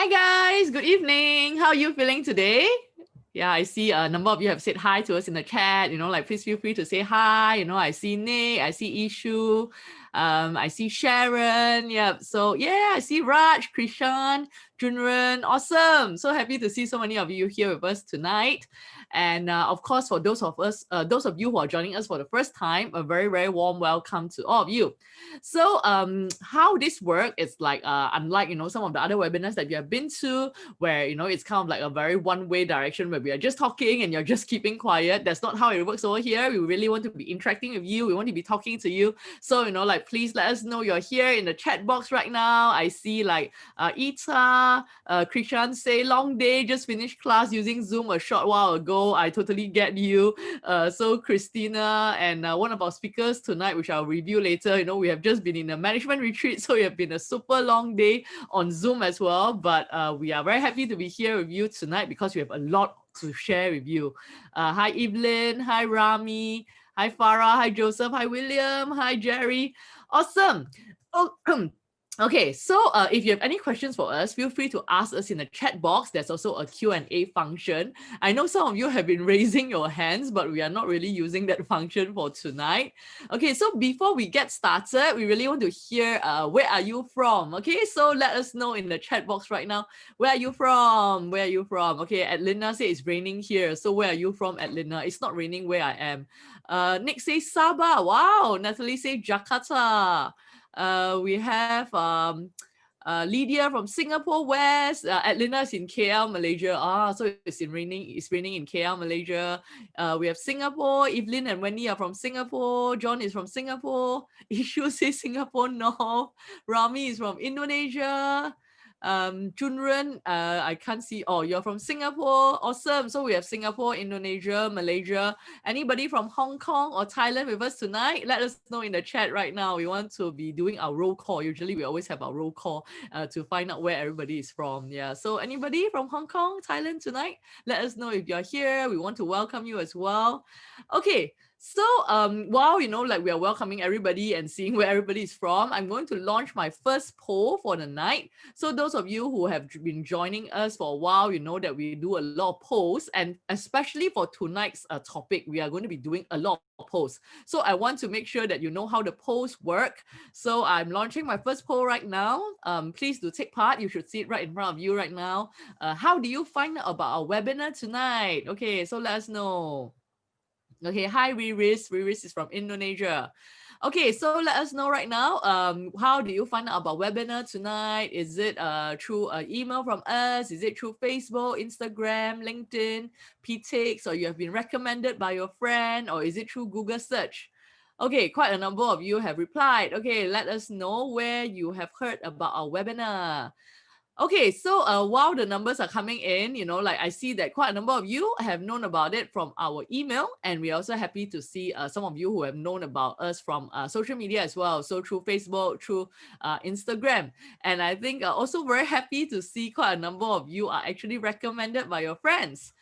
Hi guys, good evening. How are you feeling today? Yeah, I see a number of you have said hi to us in the chat. Like please feel free to say hi. I see Nick, I see Ishu, I see Sharon. Yep. So yeah, I see Raj, Krishan, Junren. Awesome. So happy to see so many of you here with us tonight. And of course, for those of you who are joining us for the first time, a very, very warm welcome to all of you. So how this works is like unlike some of the other webinars that you have been to, where it's kind of like a very one-way direction where we are just talking and you're just keeping quiet. That's not how it works over here. We really want to be interacting with you. We want to be talking to you. So like please let us know you're here in the chat box right now. I see like Ita, Krishan say long day, just finished class using Zoom a short while ago. I totally get you. So Christina and one of our speakers tonight, which I'll review later, we have just been in a management retreat, so it has been a super long day on Zoom as well. But we are very happy to be here with you tonight because we have a lot to share with you. Hi Evelyn, hi Rami, hi Farah, hi Joseph, hi William, hi Jerry. Awesome. Oh, okay, so if you have any questions for us, feel free to ask us in the chat box. There's also a Q&A function. I know some of you have been raising your hands, but we are not really using that function for tonight. Okay, so before we get started, we really want to hear where are you from? Okay, so let us know in the chat box right now. Where are you from? Where are you from? Okay, Atlina says it's raining here. So where are you from, Atlina? It's not raining where I am. Nick says Sabah. Wow. Natalie says Jakarta. We have Lydia from Singapore West. Atlina is in KL, Malaysia. So it's raining. It's raining in KL, Malaysia. We have Singapore. Evelyn and Wendy are from Singapore. John is from Singapore. Ishu says Singapore North. Rami is from Indonesia. Junren, I can't see. Oh, you're from Singapore. Awesome. So we have Singapore, Indonesia, Malaysia. Anybody from Hong Kong or Thailand with us tonight? Let us know in the chat right now. We want to be doing our roll call. Usually we always have our roll call to find out where everybody is from. Yeah. So anybody from Hong Kong, Thailand tonight? Let us know if you're here. We want to welcome you as well. Okay. So while like we are welcoming everybody and seeing where everybody is from, I'm going to launch my first poll for the night. So those of you who have been joining us for a while, you know that we do a lot of polls, and especially for tonight's topic, we are going to be doing a lot of polls. So I want to make sure that you know how the polls work. So I'm launching my first poll right now. Please do take part. You should see it right in front of you right now. How do you find out about our webinar tonight? Okay, so let us know. Okay, hi Riris. Riris is from Indonesia. Okay, so let us know right now. How do you find out about webinar tonight? Is it through an email from us? Is it through Facebook, Instagram, LinkedIn, PTX, or you have been recommended by your friend, or is it through Google search? Okay, quite a number of you have replied. Okay, let us know where you have heard about our webinar. Okay, so while the numbers are coming in, like I see that quite a number of you have known about it from our email, and we're also happy to see some of you who have known about us from social media as well. So through Facebook, through Instagram. And I think also very happy to see quite a number of you are actually recommended by your friends.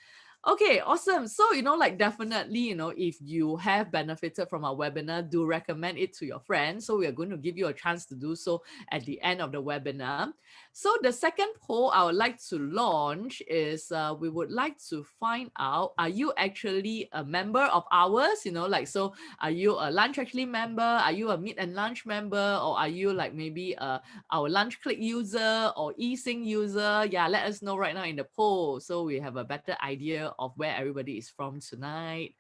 Okay, awesome. So, like definitely, if you have benefited from our webinar, do recommend it to your friends. So we are going to give you a chance to do so at the end of the webinar. So the second poll I would like to launch is we would like to find out, are you actually a member of ours? So are you a Lunch Actually member? Are you a Meet and Lunch member? Or are you like maybe our Lunch Click user or eSync user? Yeah, let us know right now in the poll so we have a better idea of where everybody is from tonight.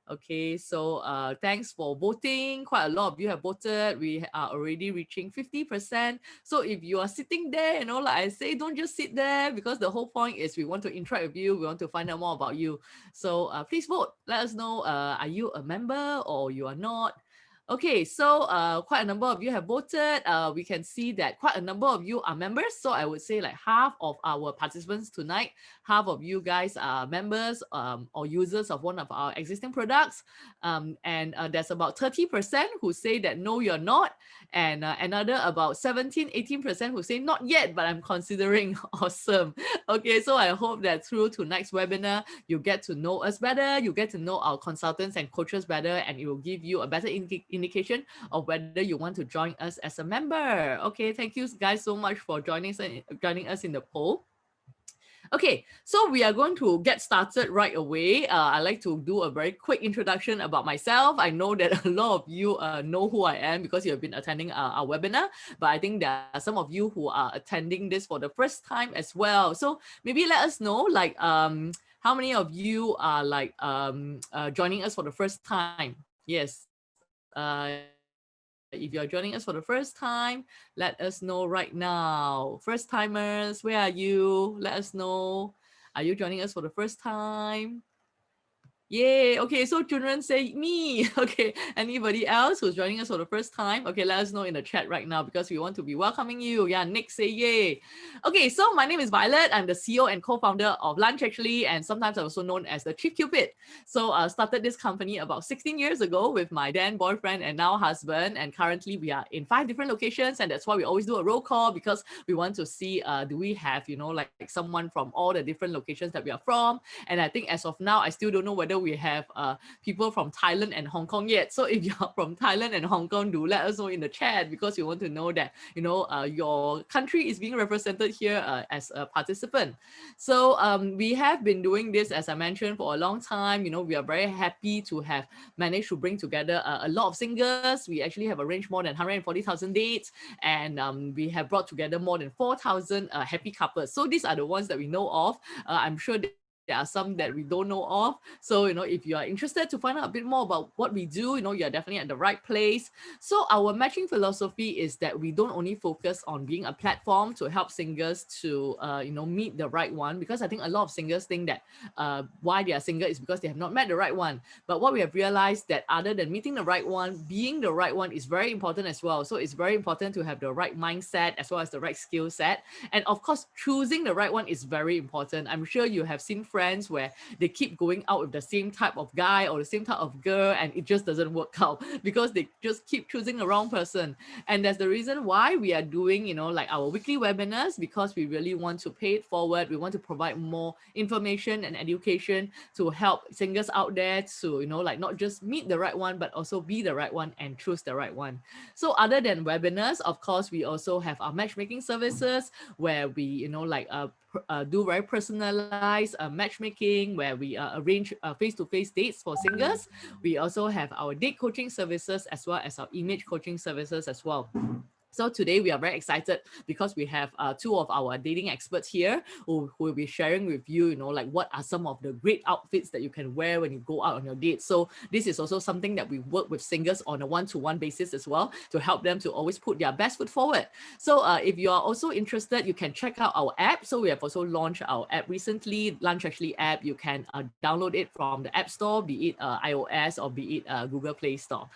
Okay, so thanks for voting. Quite a lot of you have voted. We are already reaching 50%. So if you are sitting there, like I say, don't just sit there, because the whole point is we want to interact with you. We want to find out more about you. So please vote. Let us know, are you a member or you are not? Okay, so quite a number of you have voted. We can see that quite a number of you are members. So I would say like half of our participants tonight, half of you guys are members or users of one of our existing products. And there's about 30% who say that no, you're not. and another about 17-18% who say not yet, but I'm considering. Awesome. Okay, so I hope that through tonight's webinar, you get to know us better, you get to know our consultants and coaches better, and it will give you a better indication of whether you want to join us as a member. Okay, thank you guys so much for joining us in the poll. Okay, so we are going to get started right away. I'd like to do a very quick introduction about myself. I know that a lot of you know who I am because you have been attending our webinar, but I think there are some of you who are attending this for the first time as well. So maybe let us know, like, how many of you are like joining us for the first time? Yes. If you're joining us for the first time, let us know right now. First timers, where are you? Let us know. Are you joining us for the first time? Yay. Okay, so children say me. Okay, anybody else who's joining us for the first time? Okay, let us know in the chat right now because we want to be welcoming you. Yeah, Nick say yay. Okay, so my name is Violet. I'm the CEO and co-founder of Lunch Actually, and sometimes I'm also known as the Chief Cupid. So I started this company about 16 years ago with my then boyfriend and now husband, and currently we are in 5 different locations, and that's why we always do a roll call because we want to see do we have, you know, like someone from all the different locations that we are from. And I think as of now, I still don't know whether we have people from Thailand and Hong Kong yet. So if you're from Thailand and Hong Kong, do let us know in the chat because we want to know that, you know, your country is being represented here as a participant. So we have been doing this, as I mentioned, for a long time. You know, we are very happy to have managed to bring together a lot of singers. We actually have arranged more than 140,000 dates, and we have brought together more than 4,000 happy couples. So these are the ones that we know of. I'm sure there are some that we don't know of. So, you know, if you are interested to find out a bit more about what we do, you know, you're definitely at the right place. So our matching philosophy is that we don't only focus on being a platform to help singers to, you know, meet the right one, because I think a lot of singers think that why they are single is because they have not met the right one. But what we have realized that other than meeting the right one, being the right one is very important as well. So it's very important to have the right mindset as well as the right skill set. And of course, choosing the right one is very important. I'm sure you have seen friends where they keep going out with the same type of guy or the same type of girl, and it just doesn't work out because they just keep choosing the wrong person. And that's the reason why we are doing, you know, like our weekly webinars, because we really want to pay it forward. We want to provide more information and education to help singers out there to, you know, like not just meet the right one, but also be the right one and choose the right one. So other than webinars, of course, we also have our matchmaking services where we, you know, like do very personalized matchmaking, where we arrange face-to-face dates for singers. We also have our date coaching services as well as our image coaching services as well. So today we are very excited because we have 2 of our dating experts here who will be sharing with you, you know, like what are some of the great outfits that you can wear when you go out on your date. So this is also something that we work with singers on a one-to-one basis as well to help them to always put their best foot forward. So if you are also interested, you can check out our app. So we have also launched our app recently, Lunch Actually app. You can download it from the App Store, be it iOS or be it Google Play Store.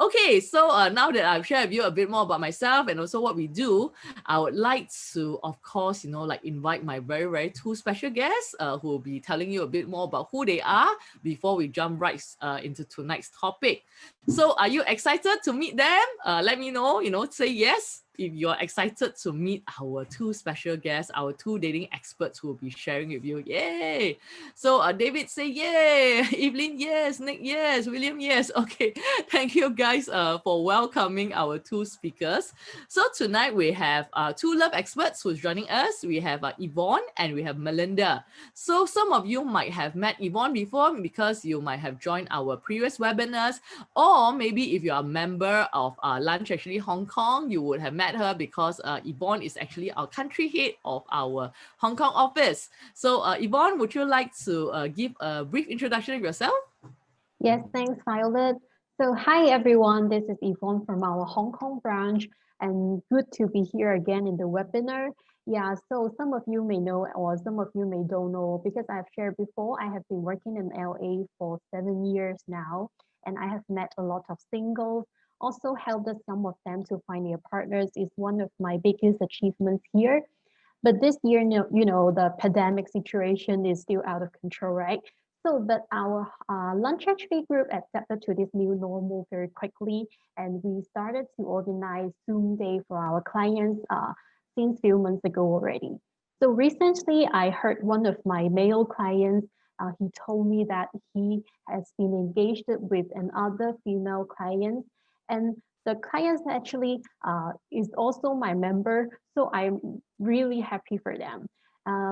Okay, so now that I've shared with you a bit more about myself and also what we do, I would like to, of course, you know, like invite my very, very 2 special guests who will be telling you a bit more about who they are before we jump right into tonight's topic. So are you excited to meet them? Let me know, you know, say yes if you're excited to meet our 2 special guests, our 2 dating experts who will be sharing with you. Yay! So David say yay, Evelyn yes, Nick yes, William yes. Okay, thank you guys for welcoming our 2 speakers. So tonight we have 2 love experts who's joining us. We have Yvonne and we have Melinda. So some of you might have met Yvonne before because you might have joined our previous webinars, or maybe if you are a member of Lunch Actually Hong Kong, you would have met her because Yvonne is actually our country head of our Hong Kong office. So Yvonne, would you like to give a brief introduction of yourself? Yes, thanks, Violet. So hi, everyone. This is Yvonne from our Hong Kong branch, and good to be here again in the webinar. Yeah, so some of you may know, or some of you may don't know, because I've shared before, I have been working in LA for 7 years now, and I have met a lot of singles, also helped some of them to find their partners is one of my biggest achievements here. But this year, you know, the pandemic situation is still out of control, right? But our lunch actually group accepted to this new normal very quickly, and we started to organize Zoom day for our clients since few months ago already. So recently, I heard one of my male clients. He told me that he has been engaged with another female client, and the client actually is also my member. So I'm really happy for them.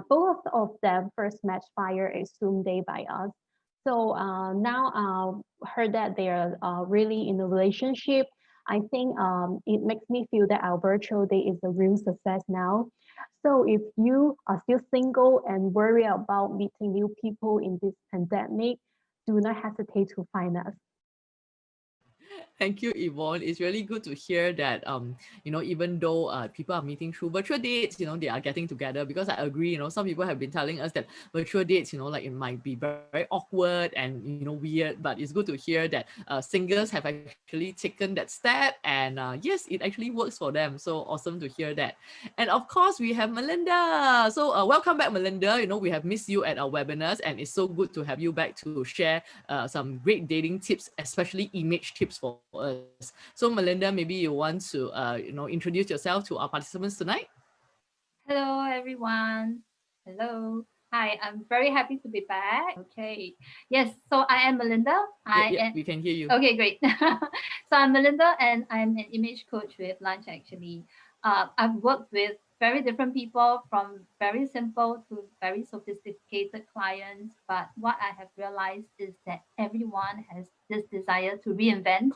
Both of them first met via a Zoom day by us. So now heard that they are really in a relationship. I think it makes me feel that our virtual day is a real success now. So if you are still single and worry about meeting new people in this pandemic, do not hesitate to find us. Thank you, Yvonne. It's really good to hear that, even though people are meeting through virtual dates, they are getting together, because I agree, some people have been telling us that virtual dates, like it might be very, very awkward and, weird, but it's good to hear that singles have actually taken that step, and yes, it actually works for them. So awesome to hear that. And of course, we have Melinda. So welcome back, Melinda. We have missed you at our webinars, and it's so good to have you back to share some great dating tips, especially image tips for us. So Melinda, maybe you want to introduce yourself to our participants tonight. Hello, everyone. Hello. Hi, I'm very happy to be back. Okay. Yes, so I am Melinda. We can hear you. Okay, great. So I'm Melinda, and I'm an image coach with Lunch, actually. I've worked with very different people, from very simple to very sophisticated clients. But what I have realized is that everyone has this desire to reinvent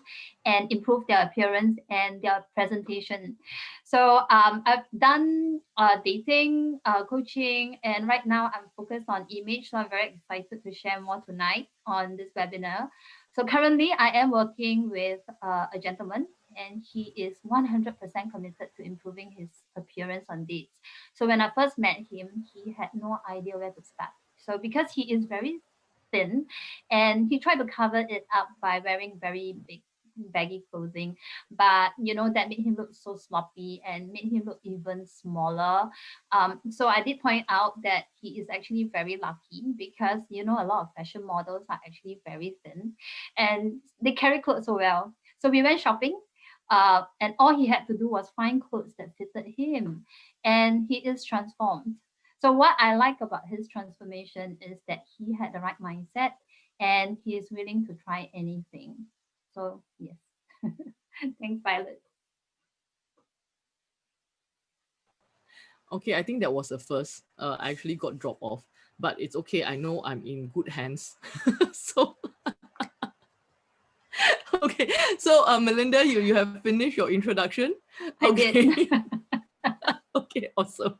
and improve their appearance and their presentation. So I've done dating, coaching, and right now I'm focused on image. So I'm very excited to share more tonight on this webinar. So currently I am working with a gentleman, and he is 100% committed to improving his appearance on dates. So when I first met him, he had no idea where to start. So because he is very thin, and he tried to cover it up by wearing very big baggy clothing, but that made him look so sloppy and made him look even smaller. So I did point out that he is actually very lucky, because a lot of fashion models are actually very thin and they carry clothes so well. So we went shopping, and all he had to do was find clothes that fitted him, and he is transformed. So what I like about his transformation is that he had the right mindset, and he is willing to try anything. So yes. Thanks, Violet. Okay, I think that was the first. I actually got dropped off, but it's okay. I know I'm in good hands. So okay, so Melinda, you have finished your introduction. Okay. I did. Okay, awesome.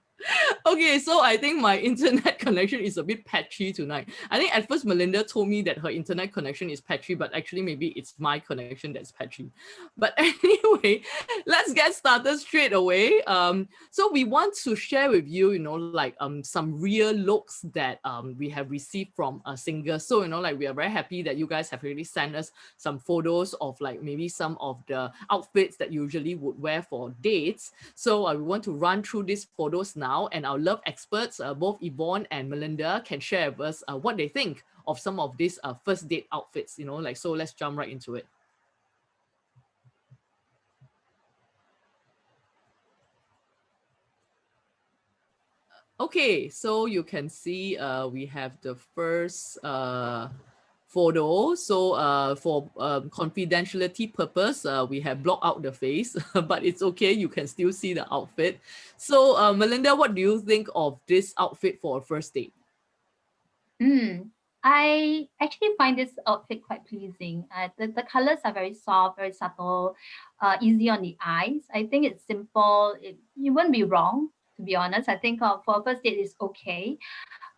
Okay, so I think my internet connection is a bit patchy tonight. I think at first Melinda told me that her internet connection is patchy, but actually maybe it's my connection that's patchy. But anyway, let's get started straight away. So we want to share with you, some real looks that we have received from a singer. So we are very happy that you guys have already sent us some photos of maybe some of the outfits that you usually would wear for dates. So we want to run through these photos now, and our love experts, both Yvonne and Melinda, can share with us what they think of some of these first date outfits. So let's jump right into it. Okay, so you can see we have the first photo. So for confidentiality purpose, we have blocked out the face, but it's okay, you can still see the outfit. So Melinda, what do you think of this outfit for a first date? I actually find this outfit quite pleasing. The colors are very soft, very subtle, easy on the eyes. I think it's simple. You wouldn't be wrong, to be honest. I think for a first date, it's okay.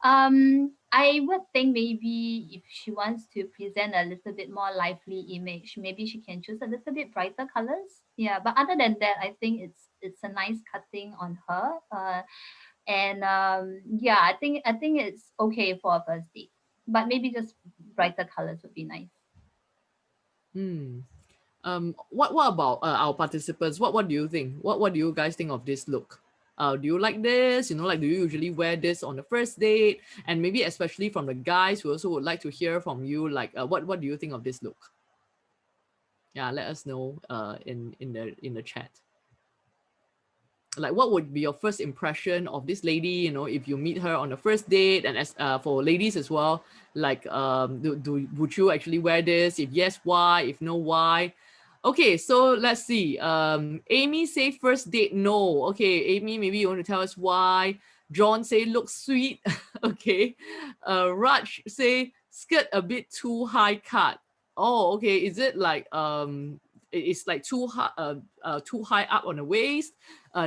I would think maybe if she wants to present a little bit more lively image, maybe she can choose a little bit brighter colors. Yeah, but other than that, I think it's a nice cutting on her. And yeah, I think it's okay for a first date, but maybe just brighter colors would be nice. What about our participants? What do you think? What do you guys think of this look? Do you like this? You know, like, do you usually wear this on the first date? And maybe especially from the guys, we also would like to hear from you, like, what do you think of this look? Yeah, let us know in the chat. Like, what would be your first impression of this lady, you know, if you meet her on the first date? And as for ladies as well, like, would you actually wear this? If yes, why? If no, why? Okay, so let's see. Amy say first date, no. Okay, Amy, maybe you want to tell us why. John say looks sweet. Okay. Raj say skirt a bit too high cut. Oh, okay. Is it like it's like too high up on the waist?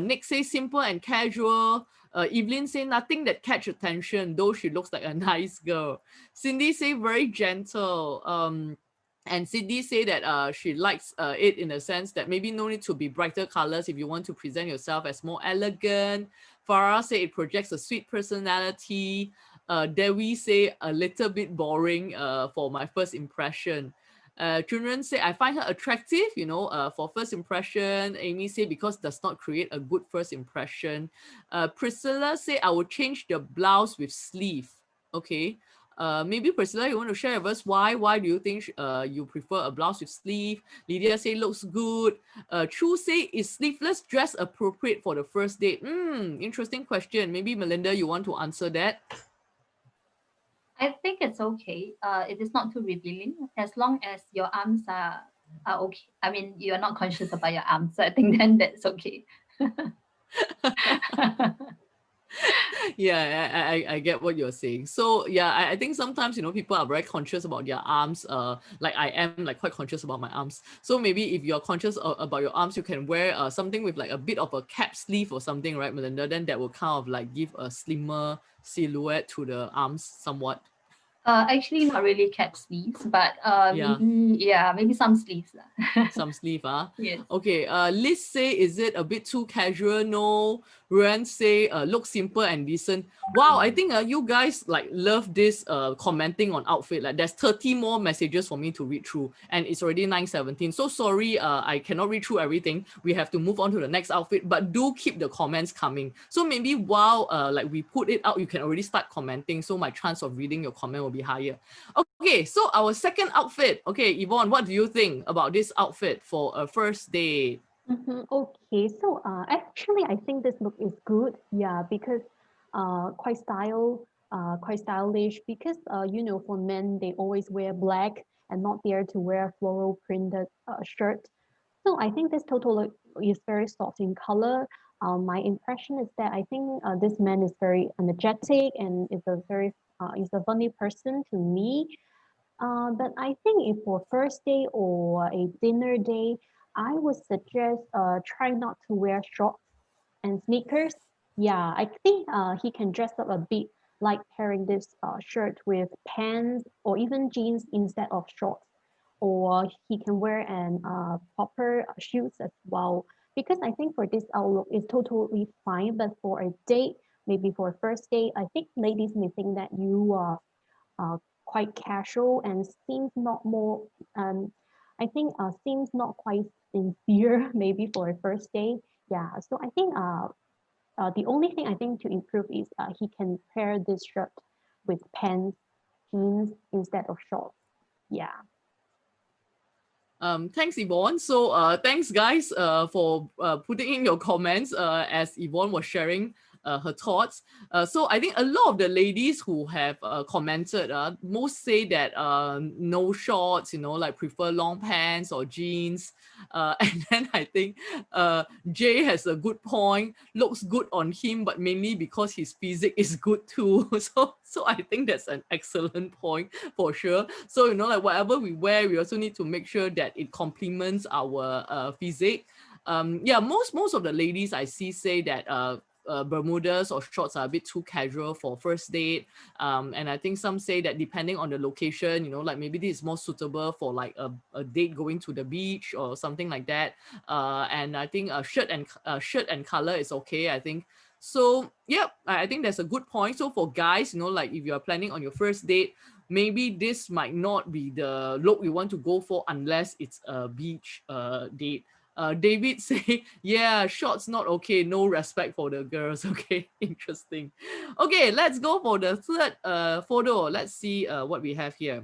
Nick says simple and casual. Evelyn say nothing that catch attention, though she looks like a nice girl. Cindy say very gentle. And Cindy say that she likes it in a sense that maybe no need to be brighter colors if you want to present yourself as more elegant. Farah say it projects a sweet personality. Dewi say a little bit boring for my first impression. Children say, I find her attractive, you know, for first impression. Amy say, because does not create a good first impression. Priscilla say, I will change the blouse with sleeve. Okay. Maybe Priscilla, you want to share with us why? Why do you think you prefer a blouse with sleeve? Lydia say, looks good. Chu say, is sleeveless dress appropriate for the first date? Interesting question. Maybe Melinda, you want to answer that? I think it's okay. It is not too revealing as long as your arms are okay. I mean, you are not conscious about your arms, so I think then that's okay. Yeah, I get what you're saying. So yeah, I think sometimes, you know, people are very conscious about their arms. Like I am like quite conscious about my arms. So maybe if you're conscious about your arms, you can wear something with like a bit of a cap sleeve or something, right, Melinda? Then that will kind of like give a slimmer silhouette to the arms somewhat. Actually, not really cap sleeves, but Yeah. maybe some sleeves. Some sleeve, Yes. Okay, Liz say, is it a bit too casual? No. Ruan say, look simple and decent. Wow, I think you guys like love this commenting on outfit. Like there's 30 more messages for me to read through and it's already 9:17. So sorry, I cannot read through everything. We have to move on to the next outfit, but do keep the comments coming. So maybe while like we put it out, you can already start commenting. So my chance of reading your comment will be higher. Okay, so our second outfit. Okay, Yvonne, what do you think about this outfit for a first date? Okay, so actually, I think this look is good. Yeah, because quite stylish. Because you know, for men, they always wear black and not dare to wear floral printed shirt. So I think this total look is very soft in color. My impression is that I think this man is very energetic and is a funny person to me. But I think if for first day or a dinner day, I would suggest try not to wear shorts and sneakers. Yeah, I think he can dress up a bit like pairing this shirt with pants or even jeans instead of shorts. Or he can wear an proper shoes as well. Because I think for this outlook is totally fine, but for a date, maybe for a first date, I think ladies may think that you are quite casual and seems not more I think seems not quite sincere maybe for a first day. Yeah, so I think the only thing I think to improve is he can pair this shirt with pants, jeans instead of shorts. Yeah. Thanks, Yvonne. So thanks guys for putting in your comments as Yvonne was sharing her thoughts. So I think a lot of the ladies who have commented, most say that no shorts, you know, like prefer long pants or jeans. And then I think Jay has a good point, looks good on him, but mainly because his physique is good too. So I think that's an excellent point for sure. So, you know, like whatever we wear, we also need to make sure that it complements our physique. Yeah, most of the ladies I see say that Bermudas or shorts are a bit too casual for first date. And I think some say that depending on the location, you know, like maybe this is more suitable for like a date going to the beach or something like that. And I think a shirt and color is okay, I think. So yeah, I think that's a good point. So for guys, you know, like if you're planning on your first date, maybe this might not be the look you want to go for unless it's a beach date. David say, yeah, shorts not okay. No respect for the girls. Okay, interesting. Okay, let's go for the third photo. Let's see what we have here.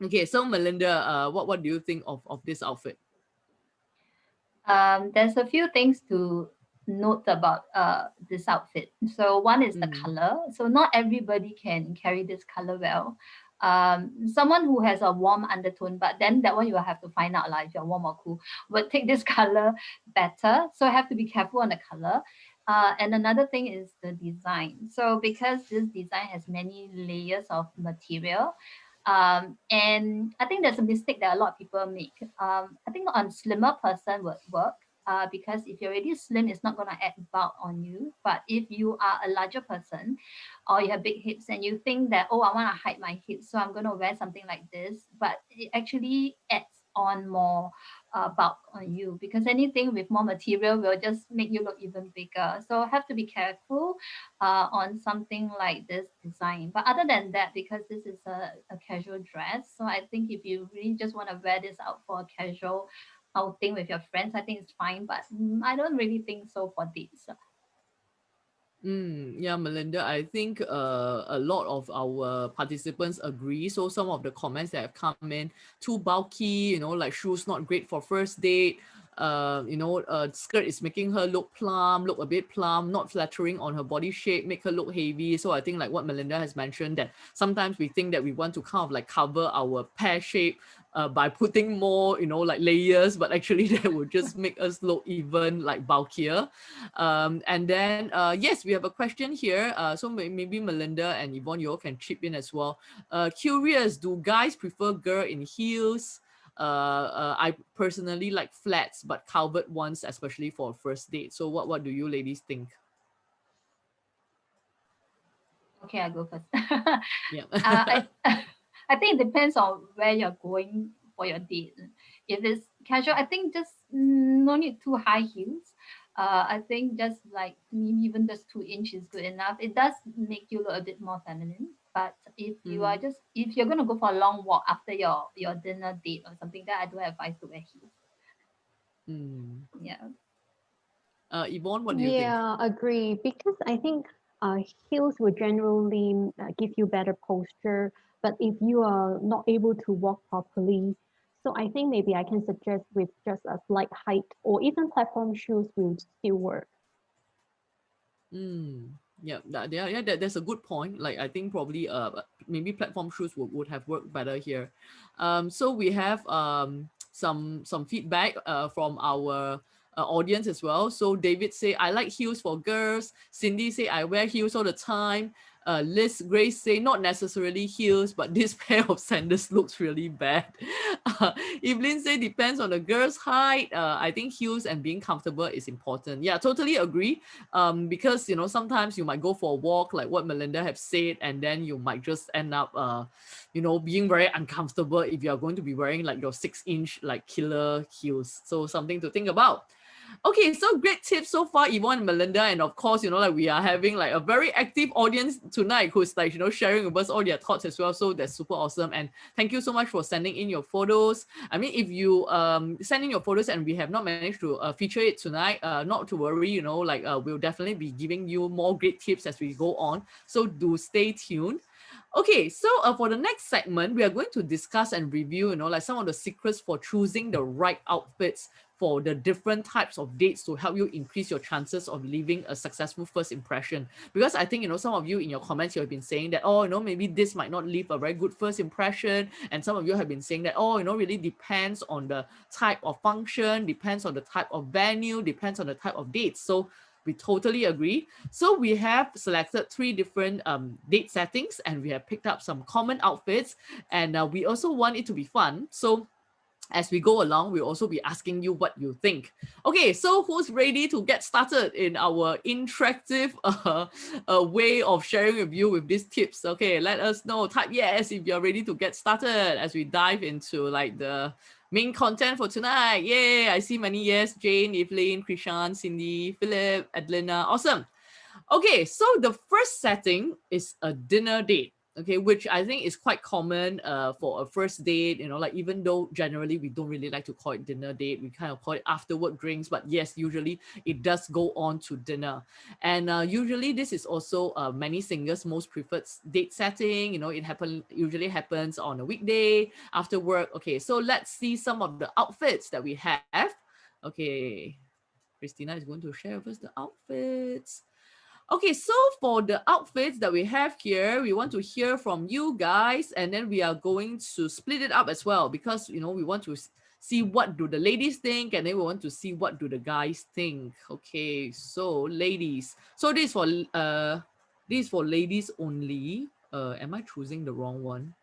Okay, so Melinda, what do you think of this outfit? There's a few things to note about this outfit. So one is the Mm. color. So not everybody can carry this color well. Someone who has a warm undertone, but then that one you will have to find out like if you're warm or cool, would take this color better. So I have to be careful on the color. And another thing is the design. So because this design has many layers of material, and I think there's a mistake that a lot of people make. I think on slimmer person would work, because if you're already slim, it's not going to add bulk on you. But if you are a larger person or you have big hips and you think that, oh, I want to hide my hips, so I'm going to wear something like this, but it actually adds on more bulk on you, because anything with more material will just make you look even bigger. So have to be careful on something like this design. But other than that, because this is a casual dress, so I think if you really just want to wear this out for a casual outing with your friends, I think it's fine. But I don't really think so for dates. Yeah, Melinda, I think a lot of our participants agree. So some of the comments that have come in, too bulky, you know, like shoes not great for first date. Skirt is making her look plump, look a bit plump, not flattering on her body shape, make her look heavy. So I think like what Melinda has mentioned, that sometimes we think that we want to kind of like cover our pear shape by putting more, like layers, but actually that would just make us look even like bulkier. And then, yes, we have a question here. So maybe Melinda and Yvonne, you all can chip in as well. Curious, do guys prefer girl in heels? I personally like flats, but covered ones, especially for a first date. So what do you ladies think? Okay, I go first. Yeah. I think it depends on where you're going for your date. If it's casual, I think just no need too high heels. I think just like maybe even just 2 inch is good enough. It does make you look a bit more feminine. But if you are just if you're gonna go for a long walk after your dinner date or something, that I do advise to wear heels. Yeah. Yvonne, what do you think? Yeah, agree. Because I think heels will generally give you better posture, but if you are not able to walk properly, so I think maybe I can suggest with just a slight height or even platform shoes will still work. Yeah, that's a good point. Like I think probably maybe platform shoes would have worked better here. So we have some feedback from our audience as well. So David say I like heels for girls. Cindy say I wear heels all the time. Liz Grace say not necessarily heels, but this pair of sandals looks really bad. Evelyn say depends on the girl's height. I think heels and being comfortable is important. Yeah, totally agree. Because sometimes you might go for a walk, like what Melinda have said, and then you might just end up being very uncomfortable if you are going to be wearing like your 6-inch like killer heels. So something to think about. Okay, so great tips so far, Yvonne and Melinda. And of course, like we are having like a very active audience tonight who's like, sharing with us all their thoughts as well. So that's super awesome. And thank you so much for sending in your photos. I mean, if you send in your photos and we have not managed to feature it tonight, not to worry, we'll definitely be giving you more great tips as we go on. So do stay tuned. Okay, so for the next segment, we are going to discuss and review, like some of the secrets for choosing the right outfits for the different types of dates to help you increase your chances of leaving a successful first impression. Because I think, some of you in your comments, you have been saying that, maybe this might not leave a very good first impression. And some of you have been saying that, really depends on the type of function, depends on the type of venue, depends on the type of dates. So we totally agree. So we have selected 3 different date settings, and we have picked up some common outfits, and we also want it to be fun. So as we go along, we'll also be asking you what you think. Okay, so who's ready to get started in our interactive way of sharing with you with these tips? Okay, let us know. Type yes if you're ready to get started as we dive into like the main content for tonight. Yay, I see many yes. Jane, Evelyn, Krishan, Cindy, Philip, Adelina. Awesome. Okay, so the first setting is a dinner date. okay, which I think is quite common for a first date, like even though generally we don't really like to call it dinner date, we kind of call it after work drinks, but yes, usually it does go on to dinner. And usually this is also many singles' most preferred date setting, it usually happens on a weekday after work. Okay, so let's see some of the outfits that we have. Okay, Christina is going to share with us the outfits. Okay, so for the outfits that we have here, we want to hear from you guys, and then we are going to split it up as well because we want to see what do the ladies think, and then we want to see what do the guys think. Okay, so ladies, so this is for ladies only. Am I choosing the wrong one?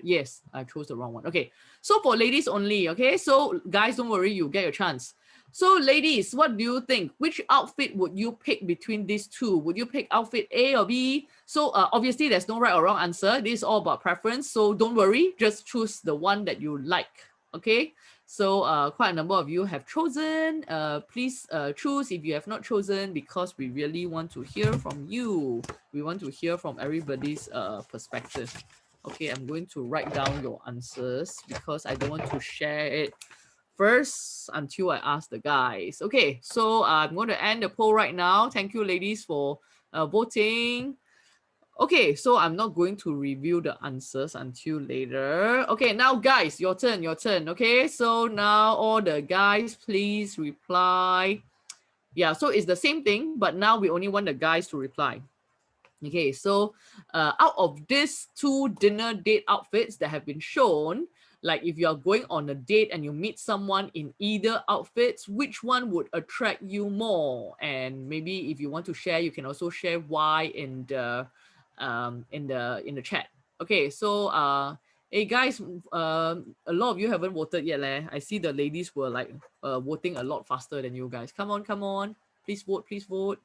Yes, I chose the wrong one. Okay, so for ladies only. Okay, so guys, don't worry, you get your chance. So ladies, what do you think? Which outfit would you pick between these two? Would you pick outfit A or B? So obviously there's no right or wrong answer. This is all about preference. So don't worry, just choose the one that you like. Okay, so quite a number of you have chosen. Please choose if you have not chosen, because we really want to hear from you. We want to hear from everybody's perspective. Okay, I'm going to write down your answers because I don't want to share it first until I ask the guys. Okay, so I'm going to end the poll right now. Thank you, ladies, for voting. Okay, so I'm not going to review the answers until later. Okay, now guys, your turn. Okay, so now all the guys, please reply. Yeah, so it's the same thing, but now we only want the guys to reply. Okay, so out of these two dinner date outfits that have been shown, like if you're going on a date and you meet someone in either outfits, which one would attract you more? And maybe if you want to share, you can also share why in the chat. Okay, so hey guys, a lot of you haven't voted yet. I see the ladies were like voting a lot faster than you guys. Come on. Please vote.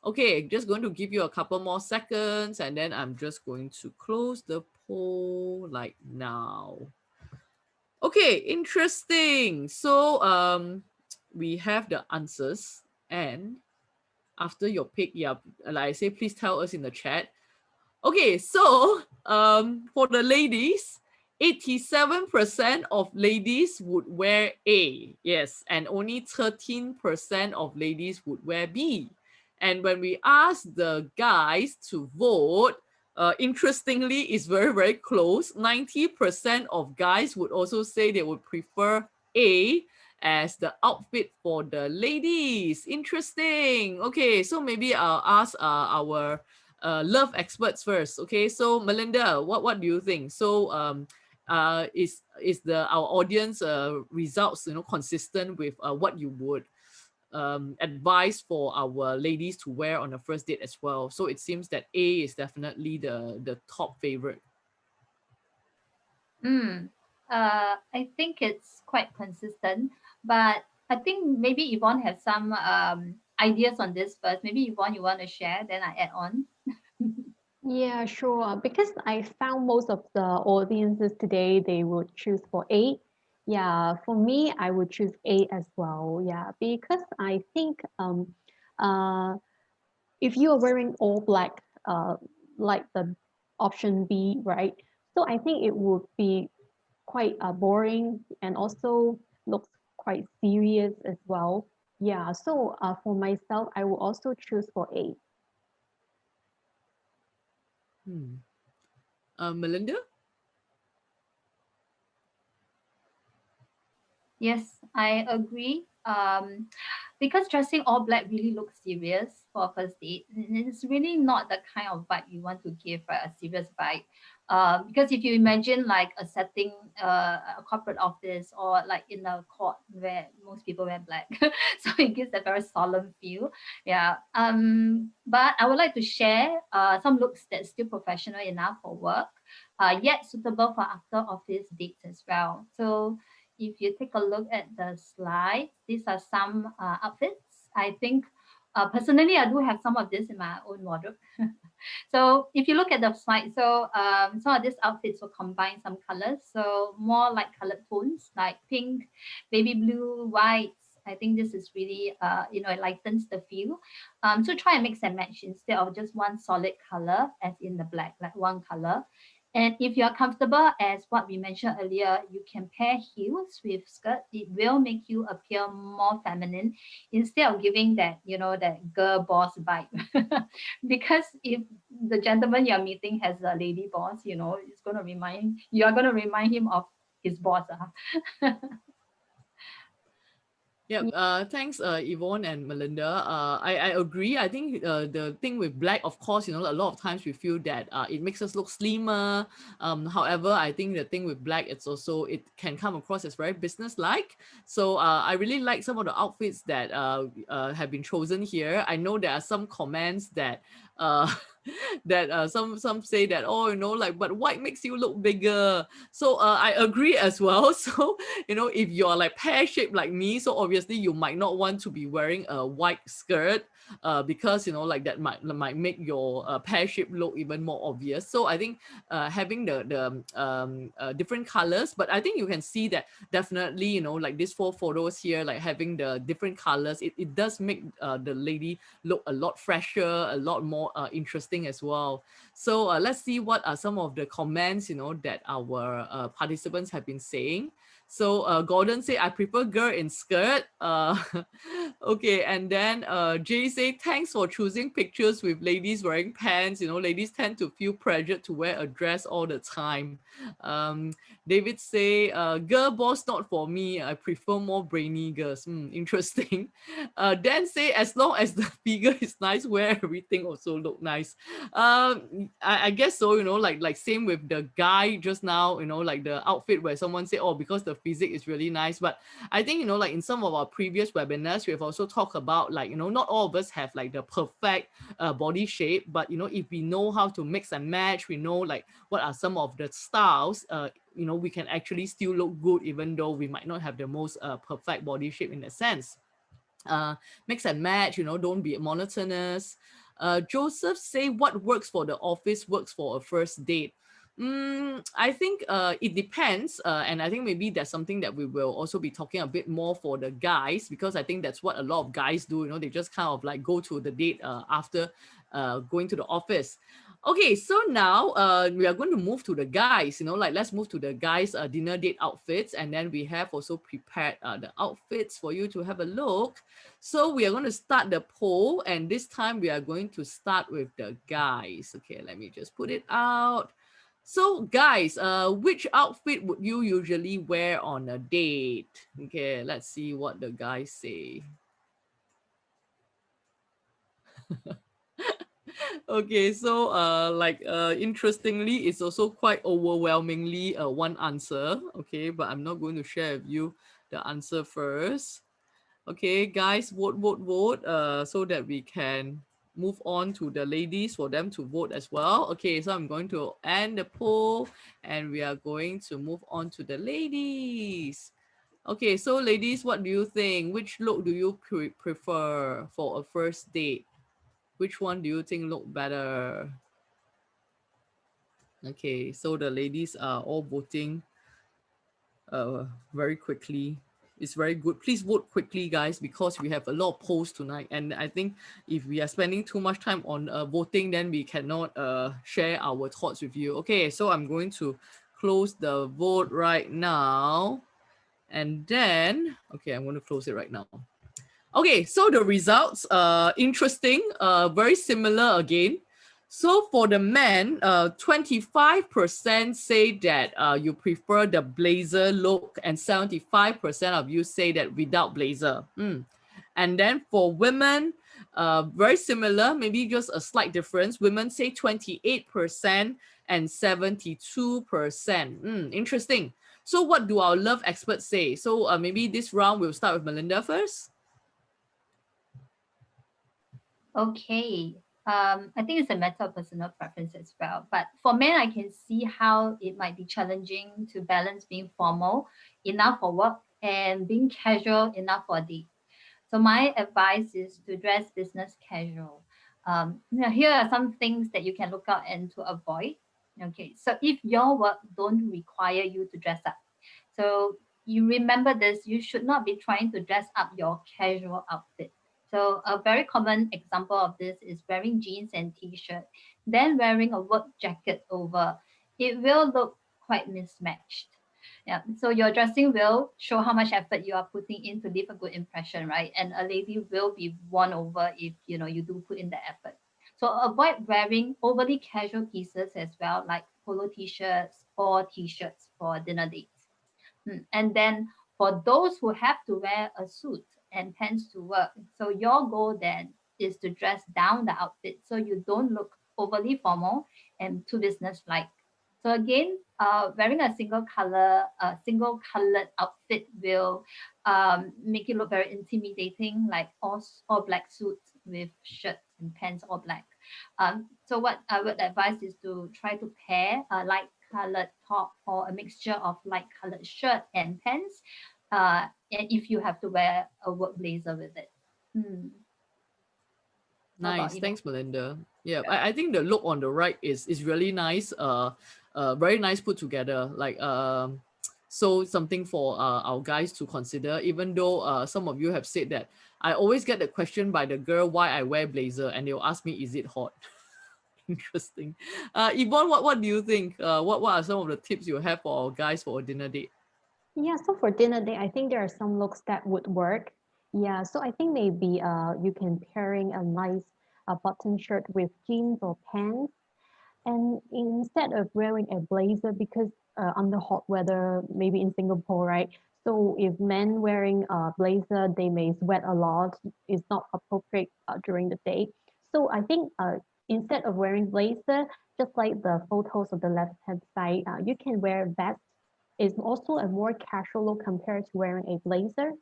Okay, just going to give you a couple more seconds, and then I'm just going to close the poll like now. Okay, interesting. So we have the answers, and after your pick, yeah, like I say, please tell us in the chat. Okay, so for the ladies, 87% of ladies would wear A, yes, and only 13% of ladies would wear B. And when we ask the guys to vote, interestingly, it's very, very close. 90% of guys would also say they would prefer A as the outfit for the ladies. Interesting. Okay, so maybe I'll ask our love experts first. Okay, so Melinda, what do you think? So is our audience results consistent with what you would advise for our ladies to wear on a first date as well? So it seems that A is definitely the top favorite. I think it's quite consistent, but I think maybe Yvonne has some ideas on this first. Maybe Yvonne, you want to share, then I add on. Yeah, sure. Because I found most of the audiences today, they would choose for A. Yeah, for me, I would choose A as well. Yeah, because I think uh if you are wearing all black, like the option B, right? So I think it would be quite boring and also looks quite serious as well. Yeah, so for myself, I will also choose for A. Melinda? Yes, I agree. Because dressing all black really looks serious for a first date. It's really not the kind of vibe you want to give, right? A serious vibe. Because if you imagine like a setting, a corporate office, or like in a court where most people wear black, so it gives a very solemn feel. Yeah. But I would like to share some looks that's still professional enough for work, yet suitable for after office dates as well. So if you take a look at the slides, these are some outfits. I think personally, I do have some of this in my own wardrobe. So if you look at the slide, so some of these outfits will combine some colors. So more like colored tones like pink, baby blue, whites, I think this is really, it lightens the feel. So try and mix and match instead of just one solid color, as in the black, like one color. And if you're comfortable, as what we mentioned earlier, you can pair heels with skirt. It will make you appear more feminine instead of giving that, that girl boss vibe. Because if the gentleman you're meeting has a lady boss, you are going to remind him of his boss. Yeah, thanks, Yvonne and Melinda. I agree. I think the thing with black, of course, a lot of times we feel that it makes us look slimmer. However, I think the thing with black, it can come across as very business-like. So I really like some of the outfits that have been chosen here. I know there are some comments that that some say that, oh, but white makes you look bigger. So I agree as well. So if you're like pear-shaped like me, so obviously you might not want to be wearing a white skirt because like that might make your pear-shape look even more obvious. So I think having the different colors, but I think you can see that definitely like these 4 photos here, like having the different colors, it does make the lady look a lot fresher, a lot more interesting as well. So let's see what are some of the comments that our participants have been saying. So Gordon say, I prefer girl in skirt. Okay, and then Jay say, thanks for choosing pictures with ladies wearing pants. Ladies tend to feel pressured to wear a dress all the time. David say, girl boss not for me. I prefer more brainy girls. Interesting. Dan say, as long as the figure is nice, wear everything also look nice. I guess so, like same with the guy just now, like the outfit where someone said, oh, because the physique is really nice. But I think, like in some of our previous webinars, we have also talked about like, not all of us have like the perfect body shape, but if we know how to mix and match, we know like what are some of the styles, we can actually still look good even though we might not have the most perfect body shape in a sense. Mix and match, don't be monotonous. Joseph say, what works for the office works for a first date. I think it depends, and I think maybe that's something that we will also be talking a bit more for the guys, because I think that's what a lot of guys do. They just kind of like go to the date after going to the office. Okay, so now we are going to move to the guys, like let's move to the guys' dinner date outfits, and then we have also prepared the outfits for you to have a look. So we are going to start the poll, and this time we are going to start with the guys. Okay, let me just put it out. So guys, which outfit would you usually wear on a date? Okay, let's see what the guys say. Okay, so interestingly, it's also quite overwhelmingly one answer. Okay, but I'm not going to share with you the answer first. Okay, guys, vote so that we can move on to the ladies for them to vote as well. Okay, so I'm going to end the poll and we are going to move on to the ladies. Okay, so ladies, what do you think? Which look do you prefer for a first date? Which one do you think look better? Okay, so the ladies are all voting very quickly. It's very good. Please vote quickly, guys, because we have a lot of polls tonight. And I think if we are spending too much time on voting, then we cannot share our thoughts with you. Okay, so I'm going to close the vote right now. And then, okay, I'm going to close it right now. Okay, so the results, interesting, very similar again. So for the men, 25% say that you prefer the blazer look, and 75% of you say that without blazer. And then for women, very similar, maybe just a slight difference. Women say 28% and 72%. Interesting. So what do our love experts say? So maybe this round we'll start with Melinda first. Okay. I think it's a matter of personal preference as well. But for men, I can see how it might be challenging to balance being formal enough for work and being casual enough for a date. So my advice is to dress business casual. Here are some things that you can look out and to avoid. Okay, so if your work don't require you to dress up, so you remember this, you should not be trying to dress up your casual outfit. So a very common example of this is wearing jeans and t-shirt, then wearing a work jacket over. It will look quite mismatched. Yeah, so your dressing will show how much effort you are putting in to leave a good impression, right? And a lady will be won over if you do put in the effort. So avoid wearing overly casual pieces as well, like polo t-shirts or t-shirts for dinner dates. And then for those who have to wear a suit and pants to work, so your goal then is to dress down the outfit so you don't look overly formal and too business-like. So again, wearing a single colored outfit will make it look very intimidating, like all black suits with shirts and pants all black. So what I would advise is to try to pair a light colored top or a mixture of light colored shirt and pants. And if you have to wear a work blazer with it. How about Nice. you? Thanks, Melinda. Yeah, I think the look on the right is really nice. Very nice put together. Like so something for our guys to consider. Even though some of you have said that, I always get the question by the girl why I wear blazer, and they'll ask me, is it hot? Interesting. Yvonne, what do you think? What are some of the tips you have for our guys for a dinner date? Yeah, so for dinner date, I think there are some looks that would work. Yeah, so I think maybe you can pairing a nice button shirt with jeans or pants. And instead of wearing a blazer, because under hot weather, maybe in Singapore, right? So if men wearing a blazer, they may sweat a lot. It's not appropriate during the day. So I think instead of wearing blazer, just like the photos of the left-hand side, you can wear vest. It's also a more casual look compared to wearing a blazer.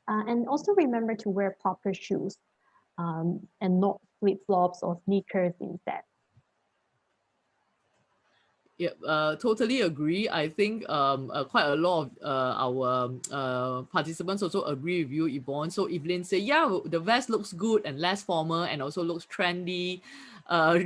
And also remember to wear proper shoes and not flip-flops or sneakers instead. Yeah, totally agree. I think quite a lot of our participants also agree with you, Yvonne. So Evelyn say, yeah, the vest looks good and less formal and also looks trendy.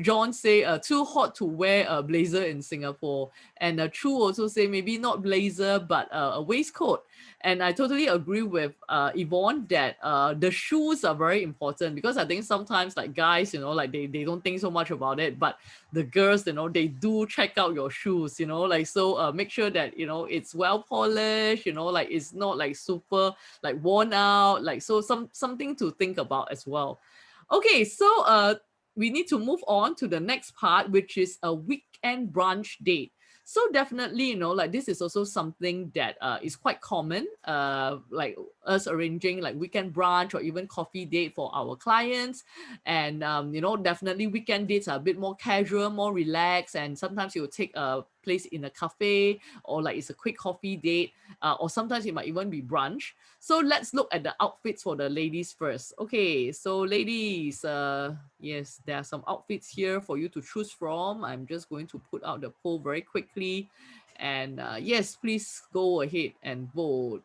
John say, too hot to wear a blazer in Singapore. And True also say maybe not blazer, but a waistcoat. And I totally agree with Yvonne that the shoes are very important, because I think sometimes like guys, like they don't think so much about it, but the girls, they do check out your shoes, like, so make sure that, it's well polished, like it's not like super like worn out, like, so something to think about as well. Okay, so we need to move on to the next part, which is a weekend brunch date. So definitely, like this is also something that is quite common, like us arranging like weekend brunch or even coffee date for our clients. And, definitely weekend dates are a bit more casual, more relaxed. And sometimes you'll take a place in a cafe, or like it's a quick coffee date, or sometimes it might even be brunch. So let's look at the outfits for the ladies first. Okay, so ladies, yes, there are some outfits here for you to choose from. I'm just going to put out the poll very quickly. And yes, please go ahead and vote.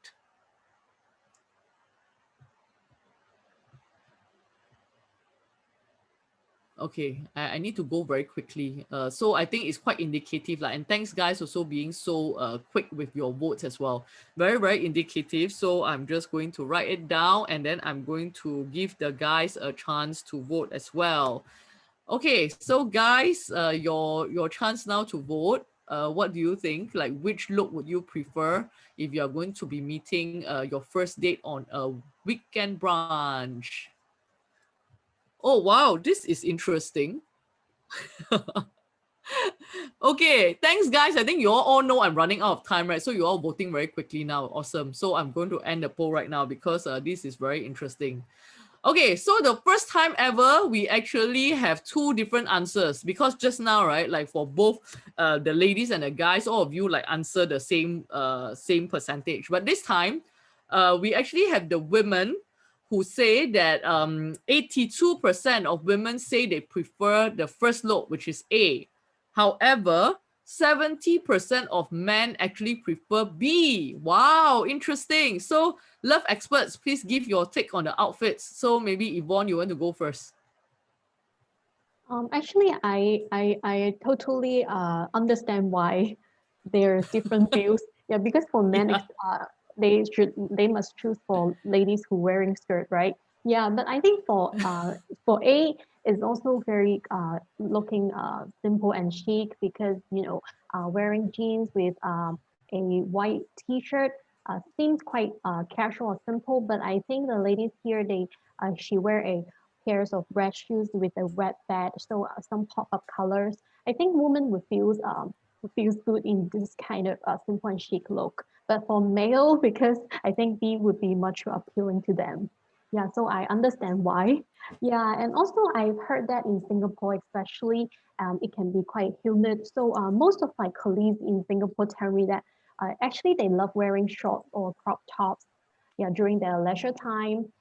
Okay, I need to go very quickly. So I think it's quite indicative, like, and thanks guys also being so quick with your votes as well. Very, very indicative. So I'm just going to write it down, and then I'm going to give the guys a chance to vote as well. Okay, so guys, your chance now to vote. What do you think? Like, which look would you prefer if you are going to be meeting your first date on a weekend brunch? Oh wow, this is interesting. Okay, thanks guys. I think you all know I'm running out of time, right? So you're all voting very quickly now. Awesome. So I'm going to end the poll right now, because this is very interesting. Okay, so the first time ever we actually have two different answers, because just now, right, like for both the ladies and the guys, all of you like answer the same percentage. But this time we actually have the women who say that 82% of women say they prefer the first look, which is A. However, 70% of men actually prefer B. Wow, interesting. So love experts, please give your take on the outfits. So maybe Yvonne, you want to go first. Actually, I totally understand why there's different views. Yeah, because for men, Yeah. they must choose for ladies who wearing skirt, right? Yeah, but I think for A is also very looking simple and chic because wearing jeans with a white t-shirt seems quite casual or simple. But I think the ladies here she wear a pairs of red shoes with a red bed, so some pop-up colors. I think women would feels good in this kind of simple and chic look. But for male, because I think B would be much more appealing to them. Yeah, so I understand why. Yeah, and also I've heard that in Singapore, especially, it can be quite humid. So most of my colleagues in Singapore tell me that actually they love wearing shorts or crop tops, yeah, during their leisure time.